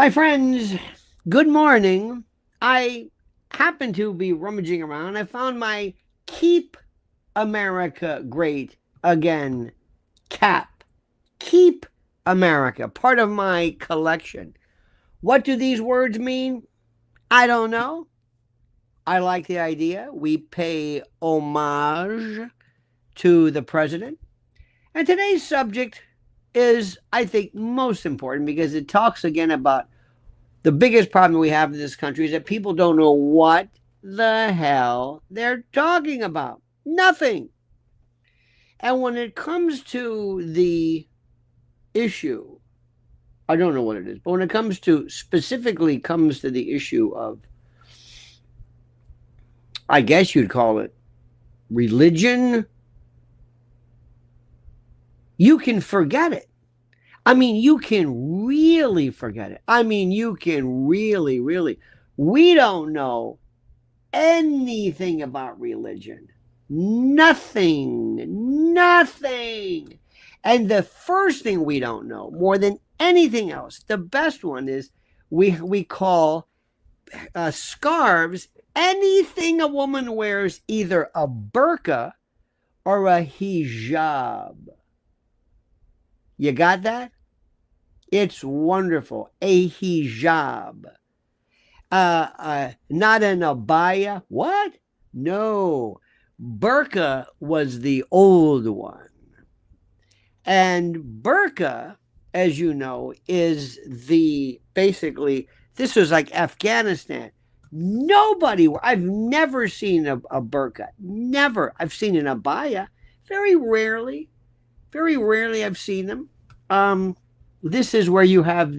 My friends, good morning. I happen to be rummaging around. I found my Keep America Great Again cap. Keep America, part of my collection. What do these words mean? I don't know. I like the idea. We pay homage to the president. And today's subject is, I think, most important because it talks again about the biggest problem we have in this country is that people don't know what the hell they're talking about. Nothing. And when it comes to the issue, I don't know what it is, but when it comes to the issue of, I guess you'd call it religion, you can forget it. I mean, you can really forget it. I mean, you can really. We don't know anything about religion. Nothing. And the first thing we don't know, more than anything else, the best one is we call scarves anything a woman wears, either a burqa or a hijab. You got that? It's wonderful. A hijab. Not an abaya. What? No. Burqa was the old one. And burqa, as you know, is basically, this was like Afghanistan. I've never seen a burqa. Never. I've seen an abaya. Very rarely I've seen them. This is where you have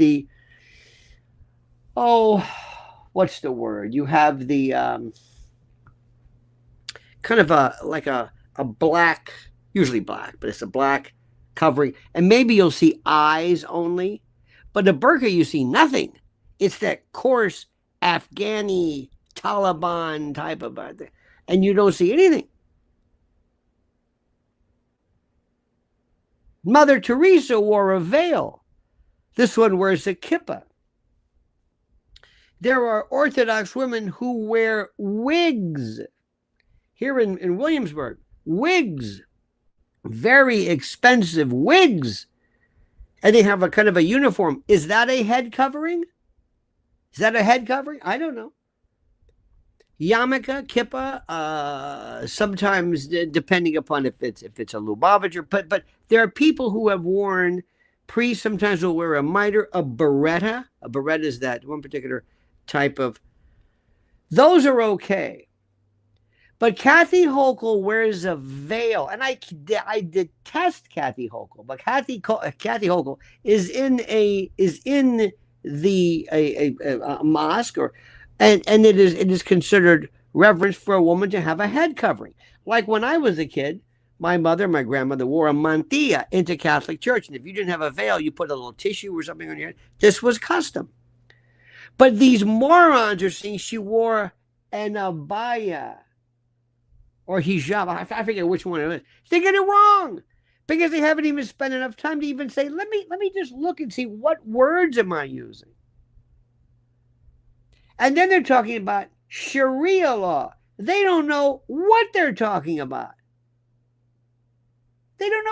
what's the word? You have the kind of a black, usually black, but it's a black covering. And maybe you'll see eyes only. But the burqa, you see nothing. It's that coarse Afghani Taliban type of thing. And you don't see anything. Mother Teresa wore a veil. This one wears a kippah. There are Orthodox women who wear wigs. Here in Williamsburg, wigs. Very expensive wigs. And they have a kind of a uniform. Is that a head covering? I don't know. Yarmulke, kippah, sometimes depending upon if it's a Lubavitcher, but there are people who have worn, priests sometimes will wear a mitre, a beretta. A beretta is that one particular type of, those are okay. But Kathy Hochul wears a veil, and I detest Kathy Hochul, but Kathy Hochul is in a mosque and it is considered reverence for a woman to have a head covering. Like when I was a kid, my grandmother wore a mantilla into Catholic Church. And if you didn't have a veil, you put a little tissue or something on your head. This was custom. But these morons are saying she wore an abaya or hijab. I forget which one it is. They get it wrong because they haven't even spent enough time to even say, let me just look and see what words am I using. And then they're talking about Sharia law. They don't know what they're talking about. They don't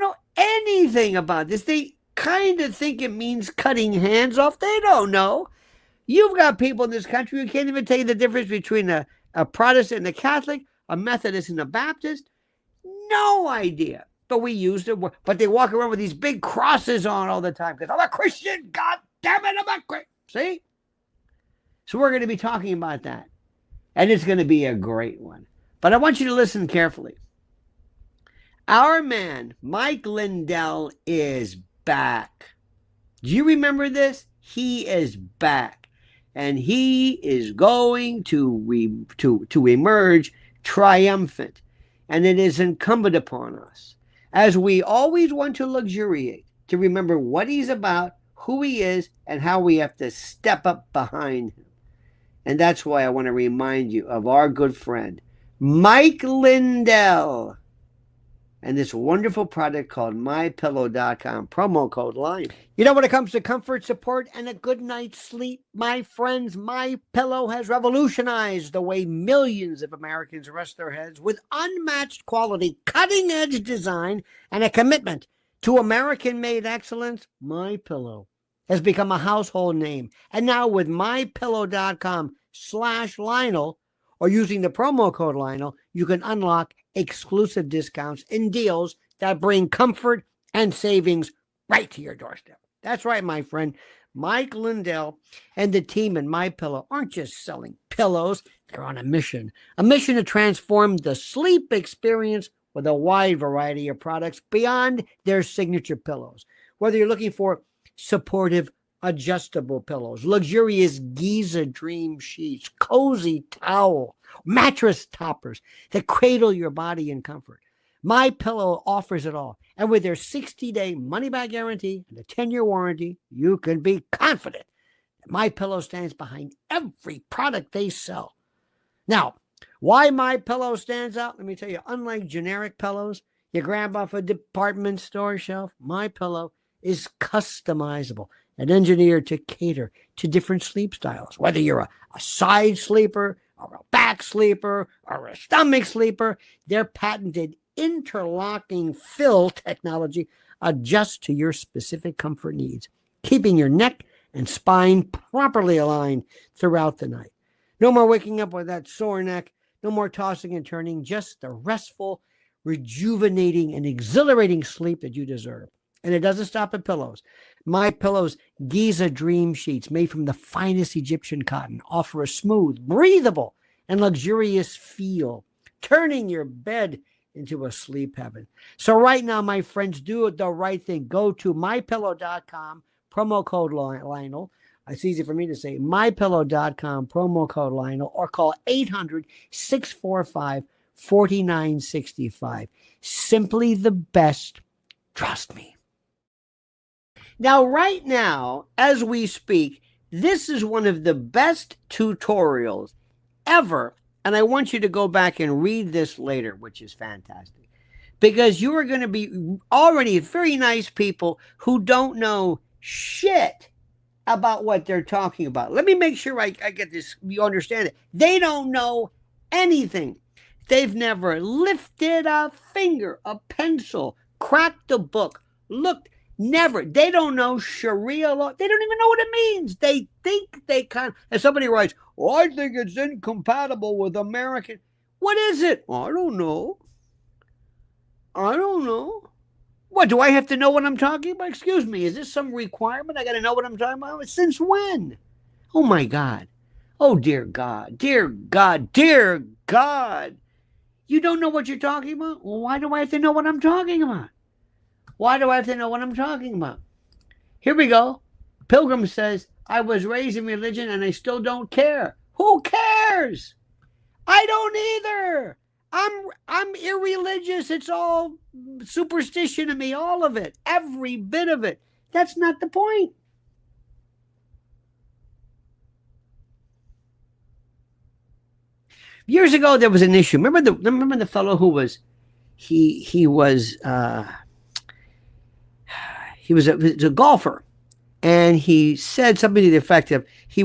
know anything about this. They kind of think it means cutting hands off. They don't know. You've got people in this country who can't even tell you the difference between a Protestant and a Catholic, a Methodist and a Baptist. No idea. But we use the word. But they walk around with these big crosses on all the time because I'm a Christian. God damn it, I'm a Christian. See? So we're going to be talking about that. And it's going to be a great one. But I want you to listen carefully. Our man, Mike Lindell, is back. Do you remember this? He is back. And he is going to emerge triumphant. And it is incumbent upon us, as we always want to luxuriate, to remember what he's about, who he is, and how we have to step up behind him. And that's why I want to remind you of our good friend, Mike Lindell. and this wonderful product called mypillow.com, promo code LION. You know, when it comes to comfort, support, and a good night's sleep, my friends, MyPillow has revolutionized the way millions of Americans rest their heads with unmatched quality, cutting-edge design, and a commitment to American-made excellence. MyPillow has become a household name. And now with mypillow.com/Lionel, or using the promo code Lionel, you can unlock exclusive discounts and deals that bring comfort and savings right to your doorstep. That's right, my friend. Mike Lindell and the team in MyPillow aren't just selling pillows. They're on a mission to transform the sleep experience with a wide variety of products beyond their signature pillows. Whether you're looking for supportive adjustable pillows, luxurious Giza dream sheets, cozy towel, mattress toppers that cradle your body in comfort, MyPillow offers it all. And with their 60-day money-back guarantee and a 10-year warranty, you can be confident that MyPillow stands behind every product they sell. Now, why MyPillow stands out? Let me tell you, unlike generic pillows you grab off a department store shelf, MyPillow is customizable and engineered to cater to different sleep styles. Whether you're a side sleeper or a back sleeper or a stomach sleeper, their patented interlocking fill technology adjusts to your specific comfort needs, keeping your neck and spine properly aligned throughout the night. No more waking up with that sore neck, no more tossing and turning, just the restful, rejuvenating, and exhilarating sleep that you deserve. And it doesn't stop at pillows. MyPillow's Giza Dream Sheets, made from the finest Egyptian cotton, offer a smooth, breathable, and luxurious feel, turning your bed into a sleep heaven. So right now, my friends, do the right thing. Go to mypillow.com, promo code Lionel. It's easy for me to say, mypillow.com, promo code Lionel, or call 800-645-4965. Simply the best. Trust me. Now, right now, as we speak, this is one of the best tutorials ever. And I want you to go back and read this later, which is fantastic. Because you are going to be already very nice people who don't know shit about what they're talking about. Let me make sure I get this, you understand it. They don't know anything. They've never lifted a finger, a pencil, cracked a book, looked. Never. They don't know Sharia law. They don't even know what it means. They think they can. And somebody writes, "Oh, I think it's incompatible with American." What is it? I don't know. I don't know. What, do I have to know what I'm talking about? Excuse me. Is this some requirement? I got to know what I'm talking about? Since when? Oh, my God. Oh, dear God. Dear God. Dear God. You don't know what you're talking about? Well, why do I have to know what I'm talking about? Why do I have to know what I'm talking about? Here we go. Pilgrim says, I was raised in religion and I still don't care. Who cares? I don't either. I'm irreligious. It's all superstition to me, all of it, every bit of it. That's not the point. Years ago, there was an issue. Remember the fellow who was, he was a golfer, and he said something to the effect of he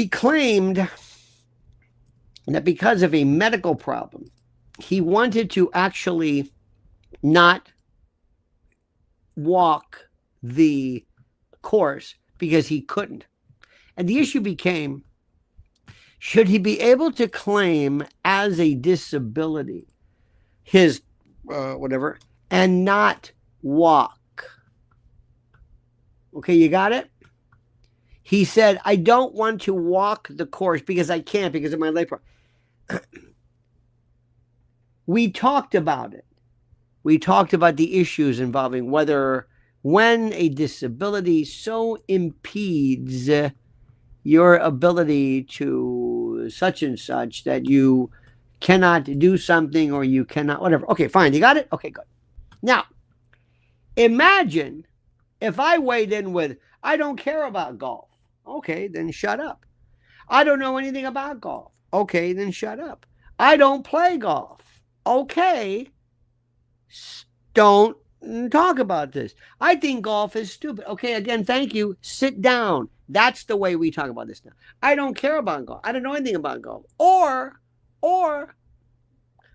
claimed that because of a medical problem, he wanted to actually not walk the course because he couldn't. And the issue became, should he be able to claim as a disability his whatever and not walk? Okay, you got it? He said, I don't want to walk the course because I can't, because of my leg problem. We talked about it. We talked about the issues involving when a disability so impedes your ability to such and such that you cannot do something or you cannot, whatever. Okay, fine. You got it? Okay, good. Now, imagine if I weighed in with, I don't care about golf. Okay, then shut up. I don't know anything about golf. Okay, then shut up. I don't play golf. okay, don't talk about this. I think golf is stupid. Okay, again, thank you. Sit down. That's the way we talk about this now. I don't care about golf. I don't know anything about golf. Or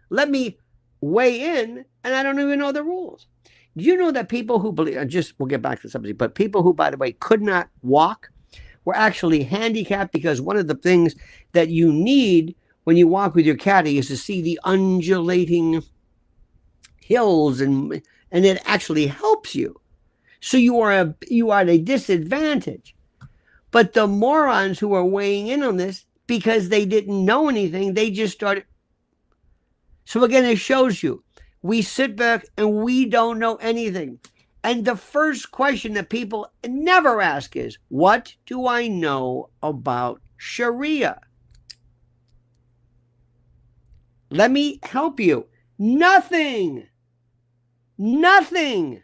let me weigh in and I don't even know the rules. Do you know that people who believe, we'll get back to the subject, but people who, by the way, could not walk were actually handicapped because one of the things that you need when you walk with your caddy is to see the undulating hills and it actually helps you. So you are at a disadvantage. But the morons who are weighing in on this because they didn't know anything, they just started. So again, it shows you we sit back and we don't know anything. And the first question that people never ask is, what do I know about Sharia? Let me help you. Nothing. Nothing.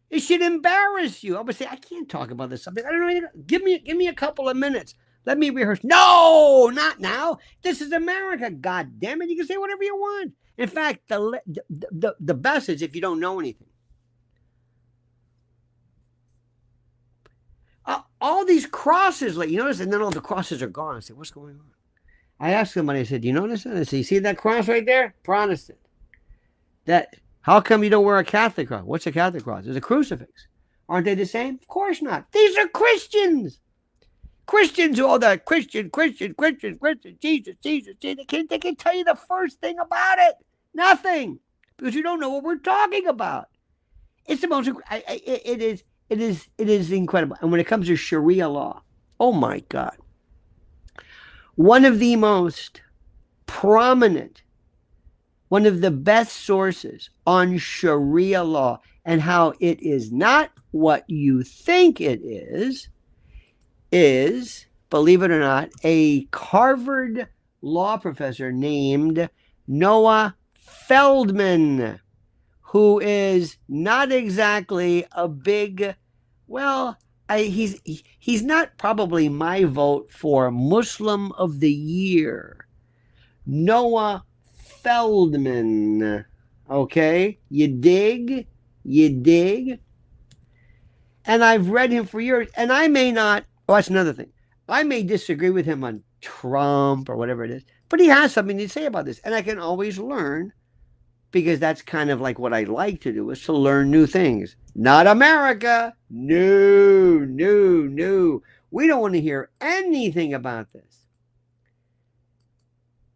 It should embarrass you. I would say, I can't talk about this subject. I don't know anything. Give me a couple of minutes. Let me rehearse. No, not now. This is America. God damn it. You can say whatever you want. In fact, the best is if you don't know anything. All these crosses, like you notice, and then all the crosses are gone. I said, what's going on? I asked somebody, I said, you notice that? I said, you see that cross right there? Protestant. How come you don't wear a Catholic cross? What's a Catholic cross? It's a crucifix. Aren't they the same? Of course not. These are Christians. Christians, all that Christian, Jesus. They can tell you the first thing about it. Nothing. Because you don't know what we're talking about. It's the most, it is incredible. And when it comes to Sharia law, oh my God. One of the most prominent, one of the best sources on Sharia law and how it is not what you think it is, believe it or not, a Harvard law professor named Noah Feldman, who is not exactly a big, he's not probably my vote for Muslim of the Year. Noah Feldman. Okay? You dig? And I've read him for years, and I may not, that's another thing. I may disagree with him on Trump or whatever it is, but he has something to say about this, and I can always learn because that's kind of like what I like to do is to learn new things. Not America. No. We don't want to hear anything about this.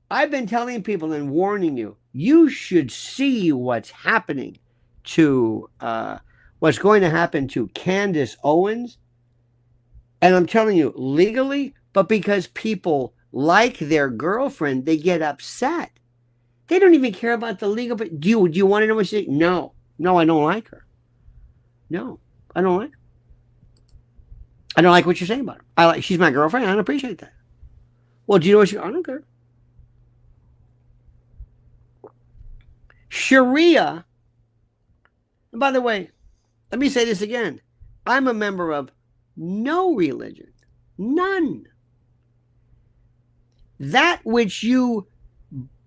I've been telling people and warning you, you should see what's happening to, what's going to happen to Candace Owens. And I'm telling you, legally, but because people like their girlfriend, they get upset. They don't even care about the legal. But do you want to know what she said? No, I don't like her. No, I don't like her. I don't like what you're saying about her. She's my girlfriend. I don't appreciate that. Well, do you know what I don't care. Sharia, and by the way, let me say this again. I'm a member of no religion. None. That which you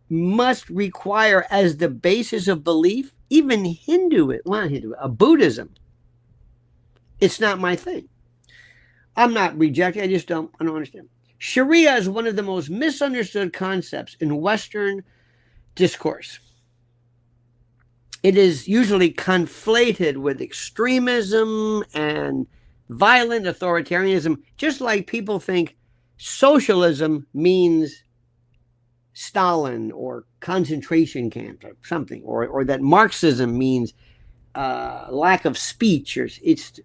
must require as the basis of belief, even Buddhism, it's not my thing. I'm not rejecting. I don't understand. Sharia is one of the most misunderstood concepts in Western discourse. It is usually conflated with extremism and violent authoritarianism, just like people think socialism means Stalin or concentration camps or something, or that Marxism means lack of speech. It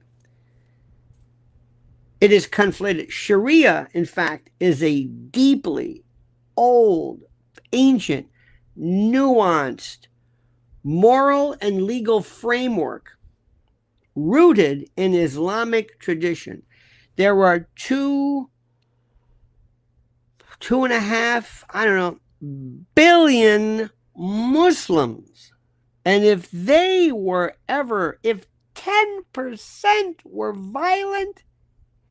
is conflated. Sharia, in fact, is a deeply old, ancient, nuanced, moral and legal framework rooted in Islamic tradition. There are 2.5 billion Muslims. And if 10% were violent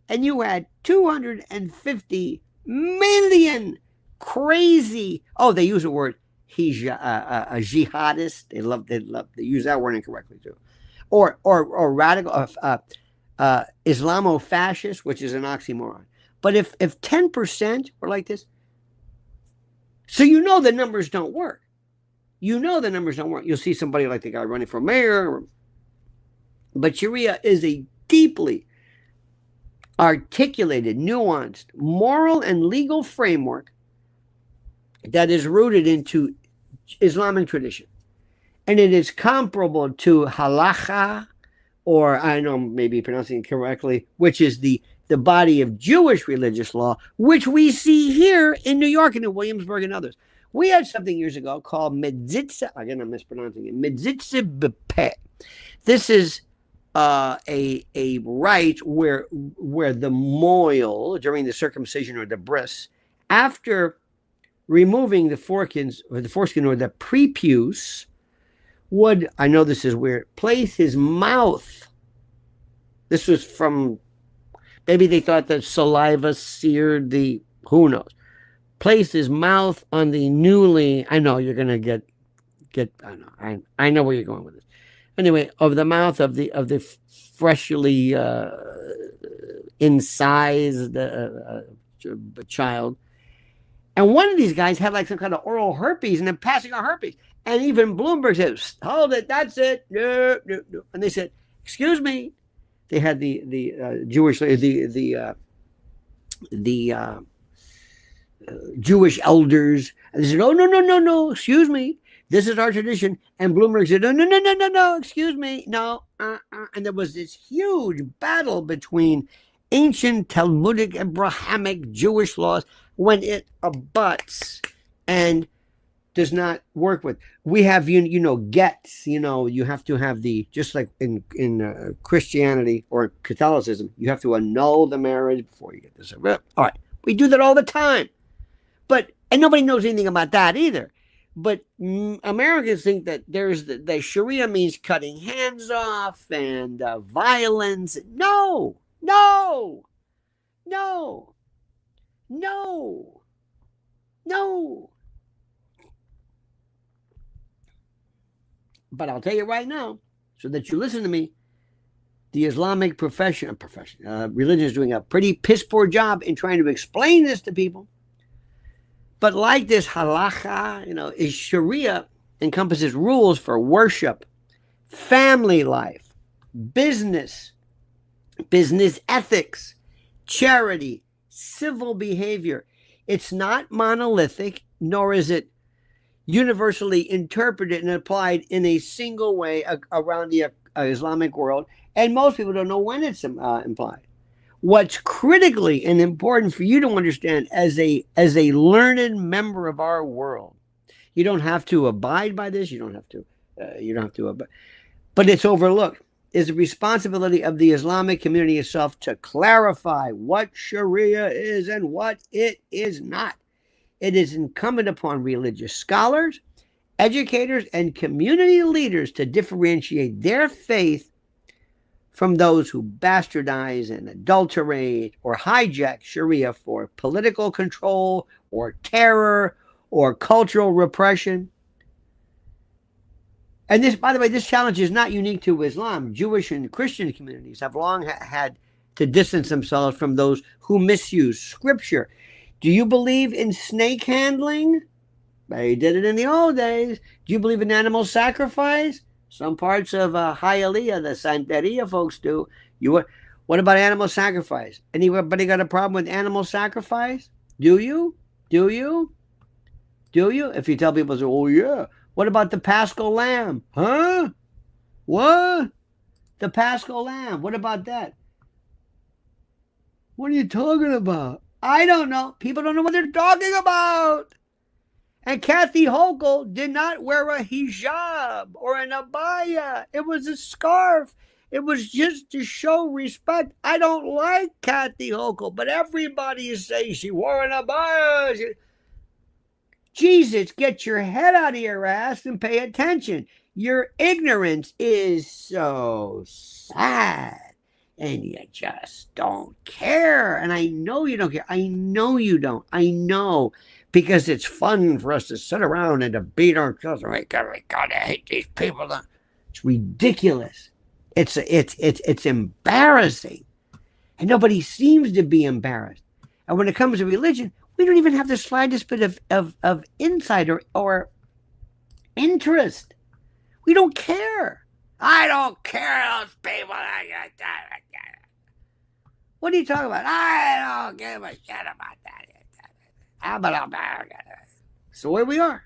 and you had 250 million crazy, they use the word a jihadist. They use that word incorrectly too, or radical Islamo-fascist, which is an oxymoron. But if 10% were like this, so the numbers don't work. The numbers don't work. You'll see somebody like the guy running for mayor, but Sharia is a deeply articulated, nuanced, moral and legal framework that is rooted into Islamic tradition. And it is comparable to Halacha, or I know maybe pronouncing it correctly, which is the body of Jewish religious law, which we see here in New York and in Williamsburg and others. We had something years ago called Medzitza, again I'm mispronouncing it, Medzitza B'peh. This is a rite where the moil during the circumcision or the bris, after removing the foreskin or the prepuce, would, I know this is weird, place his mouth. This was from, maybe they thought that saliva seared the, who knows, place his mouth on the newly, I know you're going to get, I know where you're going with this. Anyway, of the mouth of the freshly incised child. And one of these guys had like some kind of oral herpes and then passing on herpes. And even Bloomberg said, hold it, that's it. No. And they said, excuse me. They had the Jewish, the Jewish elders. And they said, oh, no, excuse me. This is our tradition. And Bloomberg said, no, excuse me. No. And there was this huge battle between ancient Talmudic, Abrahamic Jewish laws when it abuts and does not work with. We have, gets, you have to have just like in Christianity or Catholicism, you have to annul the marriage before you get this. All right. We do that all the time. And nobody knows anything about that either. But Americans think that the Sharia means cutting hands off and violence. No. But I'll tell you right now, so that you listen to me, the Islamic religion is doing a pretty piss poor job in trying to explain this to people. But like this halacha, is Sharia encompasses rules for worship, family life, business ethics, charity, civil behavior. It's not monolithic, nor is it universally interpreted and applied in a single way around the Islamic world. And most people don't know when it's implied. What's critically and important for you to understand as a learned member of our world, you don't have to abide by this. You don't have to abide, but it's overlooked, is the responsibility of the Islamic community itself to clarify what Sharia is and what it is not. It is incumbent upon religious scholars, educators, and community leaders to differentiate their faith from those who bastardize and adulterate or hijack Sharia for political control or terror or cultural repression. And this, by the way, this challenge is not unique to Islam. Jewish and Christian communities have long had to distance themselves from those who misuse scripture. Do you believe in snake handling? They did it in the old days. Do you believe in animal sacrifice? Some parts of Hialeah, the Santeria folks do. What about animal sacrifice? Anybody got a problem with animal sacrifice? Do you? If you tell people, oh yeah. What about the Paschal Lamb? Huh? What? The Paschal Lamb. What about that? What are you talking about? I don't know. People don't know what they're talking about. And Kathy Hochul did not wear a hijab or an abaya. It was a scarf. It was just to show respect. I don't like Kathy Hochul, but everybody is saying she wore an abaya. Jesus, get your head out of your ass and pay attention. Your ignorance is so sad. And you just don't care. And I know you don't care. I know you don't. I know. because it's fun for us to sit around and to beat ourselves. We gotta hate these people. It's ridiculous. It's embarrassing, and nobody seems to be embarrassed. And when it comes to religion, we don't even have the slightest bit of insight or interest. We don't care. I don't care those people. What are you talking about? I don't give a shit about that. It's the way we are.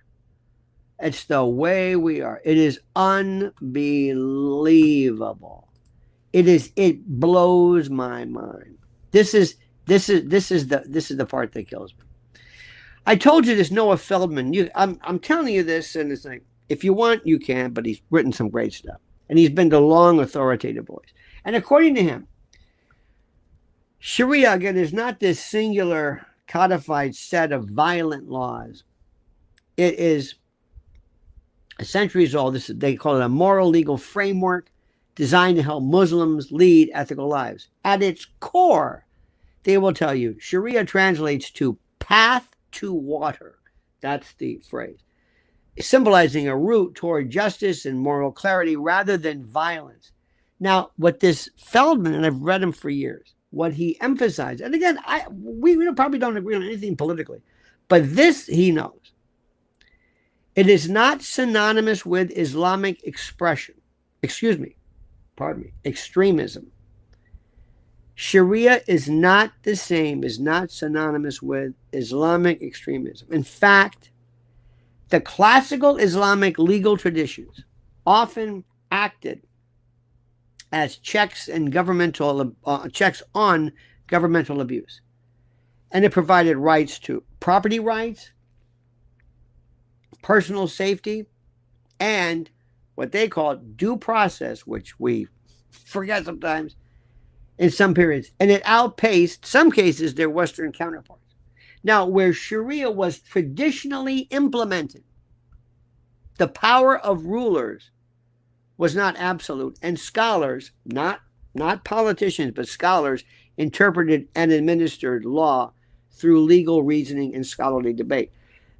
It's the way we are. It is unbelievable. It blows my mind. This is the part that kills me. I told you this Noah Feldman. I'm telling you this, and it's like, if you want, you can, but he's written some great stuff. And he's been the long authoritative voice. And according to him, Sharia, again, is not this singular codified set of violent laws. It is centuries old. They call it a moral legal framework designed to help Muslims lead ethical lives. At its core, they will tell you, Sharia translates to path to water. That's the phrase. Symbolizing a route toward justice and moral clarity rather than violence. Now, what this Feldman, and I've read him for years, what he emphasized, and again, we probably don't agree on anything politically, but this he knows. It is not synonymous with Islamic extremism. Sharia is not the same, is not synonymous with Islamic extremism. In fact, the classical Islamic legal traditions often acted as checks on governmental abuse, and it provided rights to property rights, personal safety, and what they call due process, which we forget sometimes in some periods, and it outpaced, some cases, their Western counterparts. Now, where Sharia was traditionally implemented, the power of rulers was not absolute, and scholars, not politicians, but scholars, interpreted and administered law through legal reasoning and scholarly debate.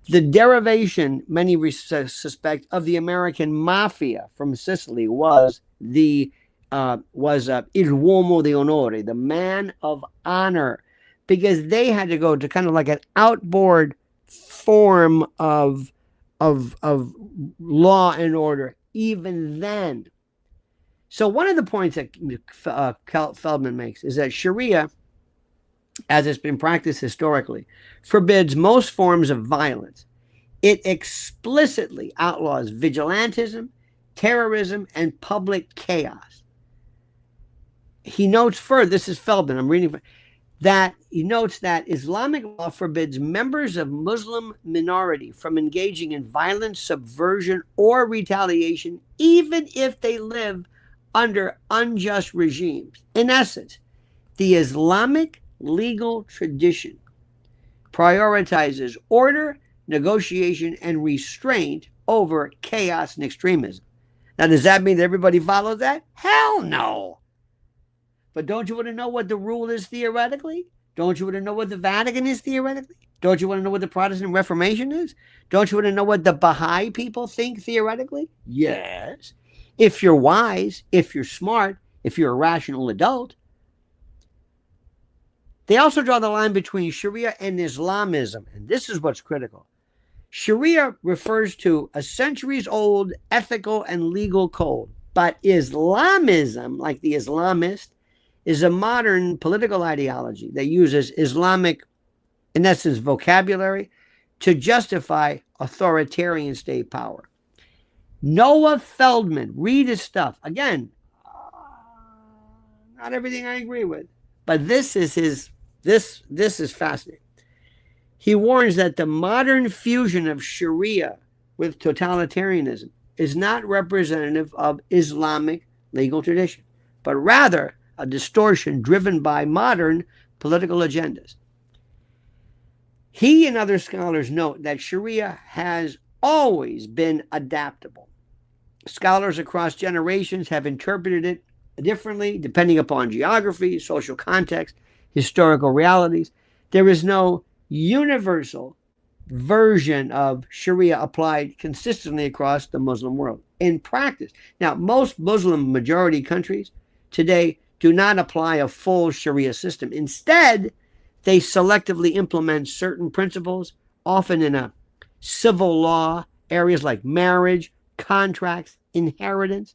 The derivation, many suspect, of the American mafia from Sicily was il uomo di onore, the man of honor, because they had to go to kind of like an outboard form of law and order even then. So one of the points that Feldman makes is that Sharia, as it's been practiced historically, forbids most forms of violence. It explicitly outlaws vigilantism, terrorism, and public chaos. He notes further, this is Feldman, I'm reading, that he notes that Islamic law forbids members of Muslim minority from engaging in violent subversion or retaliation, even if they live under unjust regimes. In essence, the Islamic legal tradition prioritizes order, negotiation, and restraint over chaos and extremism. Now, does that mean that everybody follows that? Hell no. But don't you want to know what the rule is theoretically? Don't you want to know what the Vatican is theoretically? Don't you want to know what the Protestant Reformation is? Don't you want to know what the Baha'i people think theoretically? Yes. If you're wise, if you're smart, if you're a rational adult. They also draw the line between Sharia and Islamism, and this is what's critical. Sharia refers to a centuries-old ethical and legal code, but Islamism, like the Islamist, is a modern political ideology that uses Islamic, in essence, vocabulary to justify authoritarian state power. Noah Feldman, read his stuff. Again, not everything I agree with, but this is fascinating. He warns that the modern fusion of Sharia with totalitarianism is not representative of Islamic legal tradition, but rather a distortion driven by modern political agendas. He and other scholars note that Sharia has always been adaptable. Scholars across generations have interpreted it differently depending upon geography, social context, historical realities. There is no universal version of Sharia applied consistently across the Muslim world in practice. Now, most Muslim majority countries today do not apply a full Sharia system. Instead, they selectively implement certain principles, often in a civil law areas like marriage, contracts, inheritance.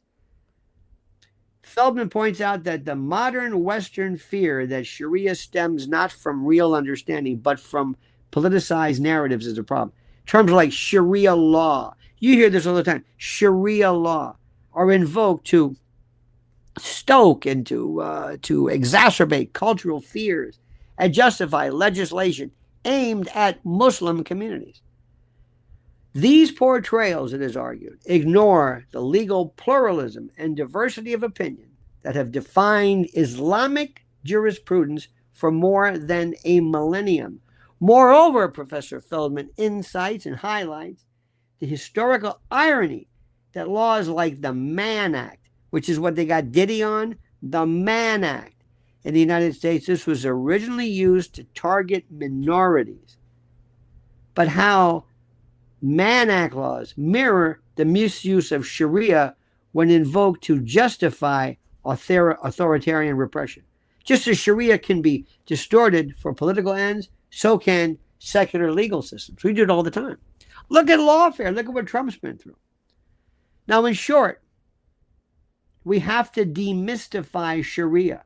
Feldman points out that the modern Western fear that Sharia stems not from real understanding, but from politicized narratives is a problem. Terms like Sharia law, you hear this all the time, Sharia law, are invoked to stoke and to exacerbate cultural fears and justify legislation aimed at Muslim communities. These portrayals, it is argued, ignore the legal pluralism and diversity of opinion that have defined Islamic jurisprudence for more than a millennium. Moreover, Professor Feldman incites and highlights the historical irony that laws like the Mann Act, which is what they got Diddy on, the Mann Act in the United States, this was originally used to target minorities. But how Mann Act laws mirror the misuse of Sharia when invoked to justify authoritarian repression. Just as Sharia can be distorted for political ends, so can secular legal systems. We do it all the time. Look at lawfare. Look at what Trump's been through. Now, in short, we have to demystify Sharia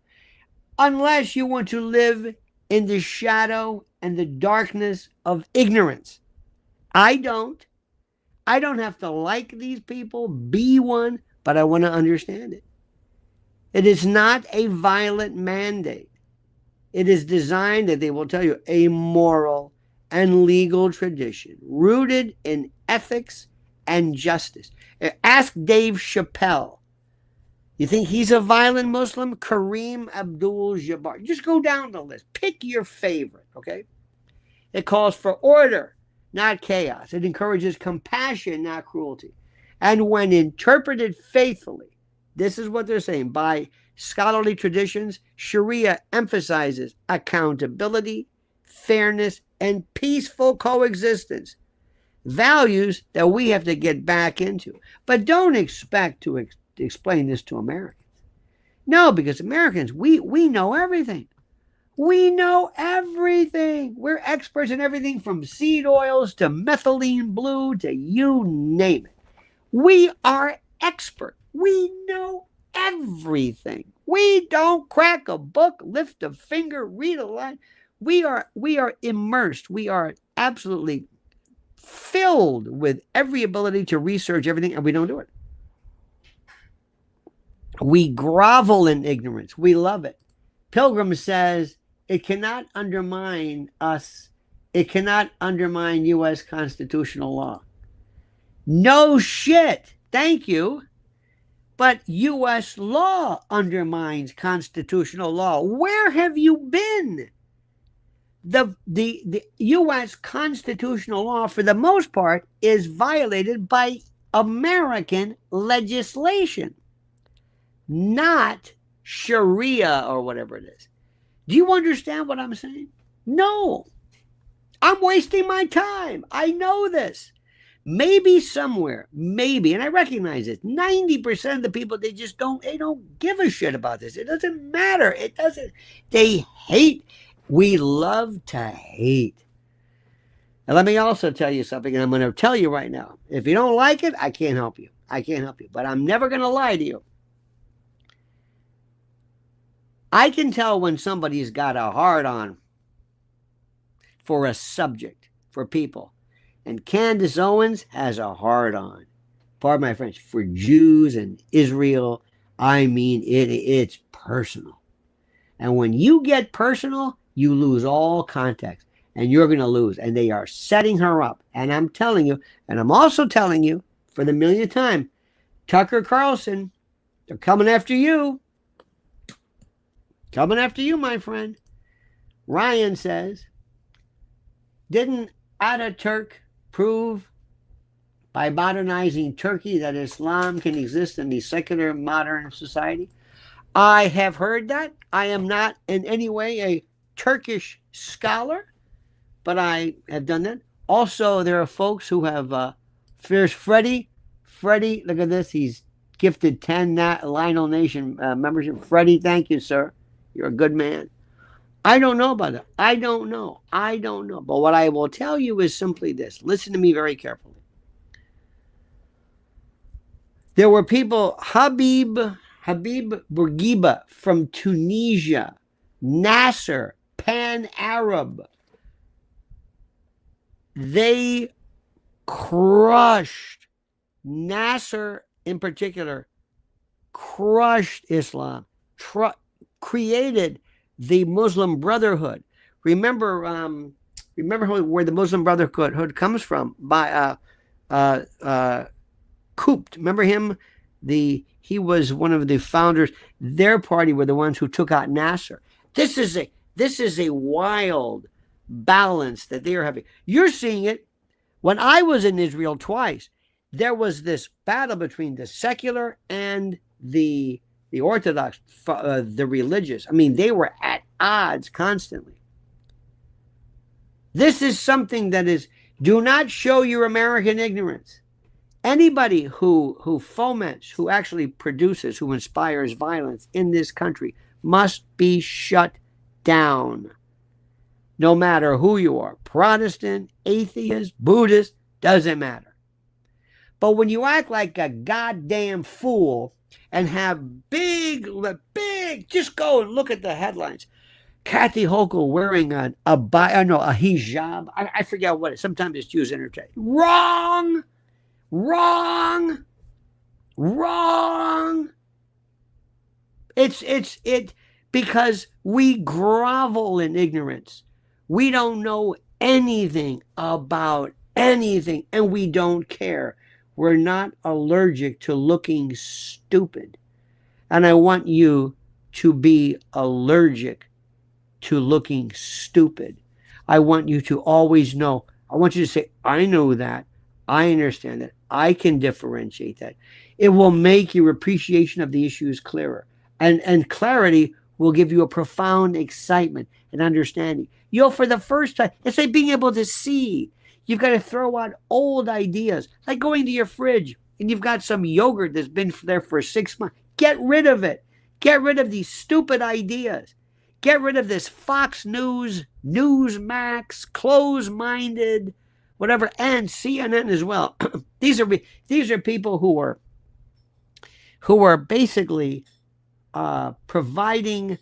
unless you want to live in the shadow and the darkness of ignorance. I don't have to like these people, be one, but I want to understand it. It is not a violent mandate. It is designed, that they will tell you, a moral and legal tradition rooted in ethics and justice. Ask Dave Chappelle. You think he's a violent Muslim? Kareem Abdul-Jabbar. Just go down the list. Pick your favorite, okay? It calls for order, not chaos. It encourages compassion, not cruelty. And when interpreted faithfully, this is what they're saying, by scholarly traditions, Sharia emphasizes accountability, fairness, and peaceful coexistence. Values that we have to get back into. But don't expect to explain this to Americans. No, because Americans, we know everything. We know everything. We're experts in everything from seed oils to methylene blue to you name it. We are expert. We know everything. We don't crack a book, lift a finger, read a line. We are immersed. We are absolutely filled with every ability to research everything, and we don't do it. We grovel in ignorance. We love it. Pilgrim says it cannot undermine us. It cannot undermine U.S. constitutional law. No shit. Thank you. But U.S. law undermines constitutional law. Where have you been? The U.S. constitutional law, for the most part, is violated by American legislation, not Sharia or whatever it is. Do you understand what I'm saying? No. I'm wasting my time. I know this. Maybe somewhere, maybe, and I recognize it, 90% of the people, they don't give a shit about this. It doesn't matter. They hate. We love to hate. And let me also tell you something, and I'm going to tell you right now. If you don't like it, I can't help you. But I'm never going to lie to you. I can tell when somebody's got a hard-on for a subject, for people. And Candace Owens has a hard-on, pardon my French, for Jews and Israel. I mean, it's personal. And when you get personal, you lose all context. And you're going to lose. And they are setting her up. And I'm telling you, and I'm also telling you, for the millionth time, Tucker Carlson, they're coming after you. Coming after you, my friend. Ryan says, didn't Ataturk prove by modernizing Turkey that Islam can exist in the secular modern society? I have heard that. I am not in any way a Turkish scholar, but I have done that. Also, there are folks who have, there's Freddie. Freddie, look at this. He's gifted 10 Lionel Nation membership. Freddie, thank you, sir. You're a good man. I don't know about it. I don't know. But what I will tell you is simply this. Listen to me very carefully. There were people, Habib Bourguiba from Tunisia, Nasser, Pan-Arab. They crushed, Nasser in particular, crushed Islam, created the Muslim Brotherhood. Remember where the Muslim Brotherhood comes from? By Cooped. Remember him? He was one of the founders. Their party were the ones who took out Nasser. This is a wild balance that they are having. You're seeing it. When I was in Israel twice, there was this battle between the secular and the Orthodox, the religious. I mean, they were at odds constantly. This is something that is, do not show your American ignorance. Anybody who foments, who actually produces, who inspires violence in this country must be shut down. No matter who you are, Protestant, atheist, Buddhist, doesn't matter. But when you act like a goddamn fool and have big, just go and look at the headlines. Kathy Hochul wearing a hijab. I forget what it is. Sometimes it's used interchange. Wrong. It's because we grovel in ignorance. We don't know anything about anything, and we don't care. We're not allergic to looking stupid. And I want you to be allergic to looking stupid. I want you to always know. I want you to say, I know that. I understand that. I can differentiate that. It will make your appreciation of the issues clearer. And clarity will give you a profound excitement and understanding. You'll, for the first time, it's like being able to see. You've got to throw out old ideas, like going to your fridge and you've got some yogurt that's been there for 6 months. Get rid of it. Get rid of these stupid ideas. Get rid of this Fox News, Newsmax, close-minded, whatever, and CNN as well. These are people who are basically providing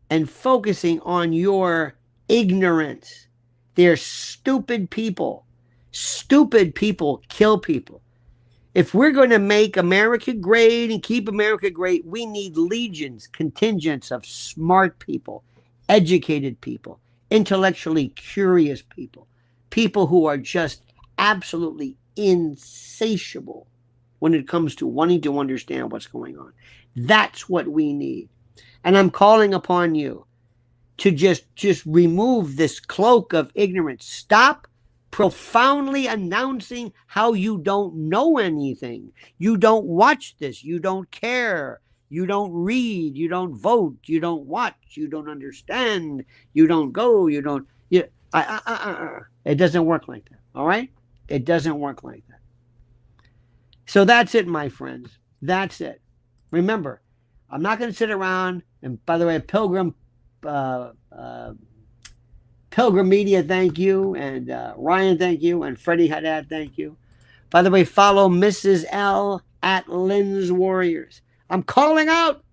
and focusing on your ignorance. They're stupid people. Stupid people kill people. If we're going to make America great and keep America great, we need legions, contingents of smart people, educated people, intellectually curious people, people who are just absolutely insatiable when it comes to wanting to understand what's going on. That's what we need. And I'm calling upon you to just remove this cloak of ignorance. Stop profoundly announcing how you don't know anything. You don't watch this. You don't care. You don't read. You don't vote. You don't watch. You don't understand. You don't go. You don't. It doesn't work like that. All right? It doesn't work like that. So that's it, my friends. That's it. Remember, I'm not going to sit around. And by the way, Pilgrim Media, thank you. And Ryan, thank you. And Freddie Haddad, thank you. By the way, follow Mrs. L at Lynn's Warriors. I'm calling out.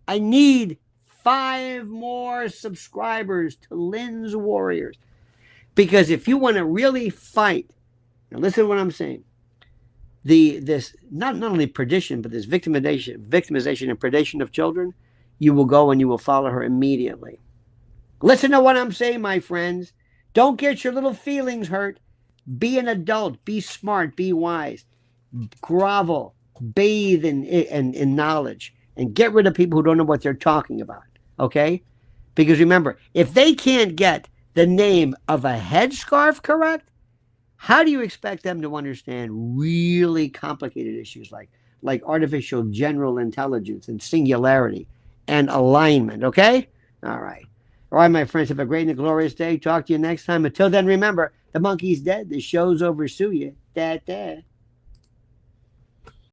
I need 5 more subscribers to Lynn's Warriors. Because if you want to really fight, now listen to what I'm saying. This not only perdition, but this victimization and predation of children, you will go and you will follow her immediately. Listen to what I'm saying, my friends. Don't get your little feelings hurt. Be an adult. Be smart. Be wise. Grovel. Bathe in knowledge. And get rid of people who don't know what they're talking about. Okay? Because remember, if they can't get the name of a headscarf correct, how do you expect them to understand really complicated issues like artificial general intelligence and singularity and alignment? Okay? All right. All right, my friends, have a great and glorious day. Talk to you next time. Until then, remember, The monkey's dead. The show's over. Sue you. Da, da.